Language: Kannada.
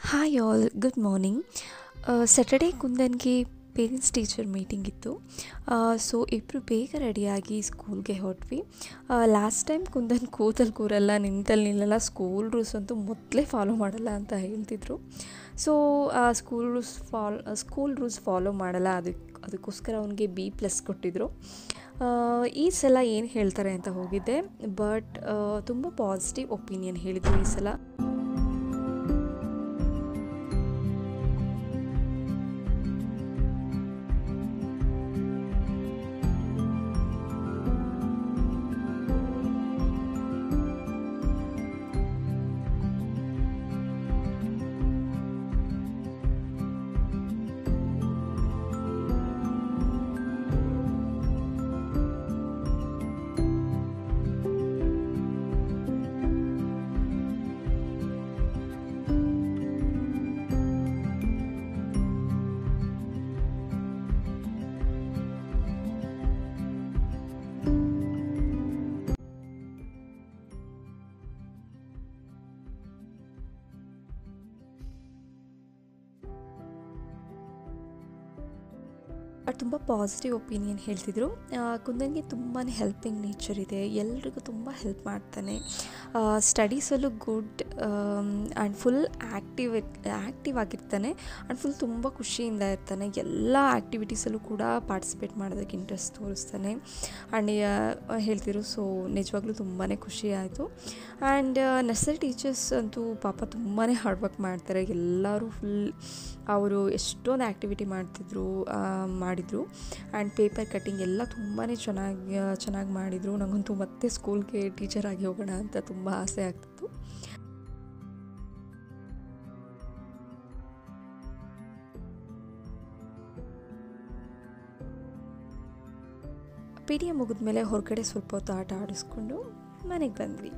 Hi all, good morning. Saturday ಕುಂದನ್ಗೆ ಪೇರೆಂಟ್ಸ್ ಟೀಚರ್ ಮೀಟಿಂಗ್ ಇತ್ತು. ಸೊ ಇಬ್ಬರು ಬೇಗ ರೆಡಿಯಾಗಿ ಸ್ಕೂಲ್ಗೆ ಹೊರಟ್ವಿ. ಲಾಸ್ಟ್ ಟೈಮ್ ಕುಂದನ್ ಕೂತಲ್ಲಿ ಕೂರಲ್ಲ, ನಿಂತಲ್ಲಿ ನಿಲ್ಲಲ್ಲ, ಸ್ಕೂಲ್ ರೂಲ್ಸ್ ಅಂತೂ ಮೊದಲೇ ಫಾಲೋ ಮಾಡಲ್ಲ ಅಂತ ಹೇಳ್ತಿದ್ರು. ಸೊ ಸ್ಕೂಲ್ ರೂಲ್ಸ್ ಫಾಲೋ ಮಾಡಲ್ಲ, ಅದಕ್ಕೋಸ್ಕರ ಅವನಿಗೆ B+ ಕೊಟ್ಟಿದ್ದರು. ಈ ಸಲ ಏನು ಹೇಳ್ತಾರೆ ಅಂತ ಹೋಗಿದ್ದೆ, ಬಟ್ ತುಂಬ ಪಾಸಿಟಿವ್ ಒಪಿನಿಯನ್ ಹೇಳಿದರು ಈ ಸಲ. ತುಂಬ ಪಾಸಿಟಿವ್ ಒಪಿನಿಯನ್ ಹೇಳ್ತಿದ್ರು. ಕುಂದನ್ಗೆ ತುಂಬಾ ಹೆಲ್ಪಿಂಗ್ ನೇಚರ್ ಇದೆ, ಎಲ್ರಿಗೂ ತುಂಬ ಹೆಲ್ಪ್ ಮಾಡ್ತಾನೆ. ಸ್ಟಡೀಸಲ್ಲೂ ಗುಡ್ ಆ್ಯಂಡ್ ಫುಲ್ ಆ್ಯಕ್ಟಿವ್ ಆಗಿರ್ತಾನೆ ಆ್ಯಂಡ್ ಫುಲ್ ತುಂಬ ಖುಷಿಯಿಂದ ಇರ್ತಾನೆ. ಎಲ್ಲ ಆ್ಯಕ್ಟಿವಿಟೀಸಲ್ಲೂ ಕೂಡ ಪಾರ್ಟಿಸಿಪೇಟ್ ಮಾಡೋದಕ್ಕೆ ಇಂಟ್ರೆಸ್ಟ್ ತೋರಿಸ್ತಾನೆ ಆ್ಯಂಡ್ ಹೇಳ್ತಿದ್ರು. ಸೊ ನಿಜವಾಗ್ಲೂ ತುಂಬಾ ಖುಷಿ ಆಯಿತು. ಆ್ಯಂಡ್ ನರ್ಸರಿ ಟೀಚರ್ಸ್ ಅಂತೂ ಪಾಪ ತುಂಬಾ ಹಾರ್ಡ್ ವರ್ಕ್ ಮಾಡ್ತಾರೆ. ಎಲ್ಲರೂ ಫುಲ್ ಅವರು ಎಷ್ಟೊಂದು ಆ್ಯಕ್ಟಿವಿಟಿ ಮಾಡಿದರು ಆ್ಯಂಡ್ ಪೇಪರ್ ಕಟ್ಟಿಂಗ್ ಎಲ್ಲ ತುಂಬಾ ಚೆನ್ನಾಗಿ ಮಾಡಿದರು. ನನಗಂತೂ ಮತ್ತೆ ಸ್ಕೂಲ್ಗೆ ಟೀಚರ್ ಆಗಿ ಹೋಗೋಣ ಅಂತ ತುಂಬ ಆಸೆ ಆಗ್ತಿತ್ತು. PD ಮುಗಿದ್ಮೇಲೆ ಹೊರಗಡೆ ಸ್ವಲ್ಪ ಹೊತ್ತು ಆಟ ಆಡಿಸ್ಕೊಂಡು ಮನೆಗೆ ಬಂದ್ವಿ.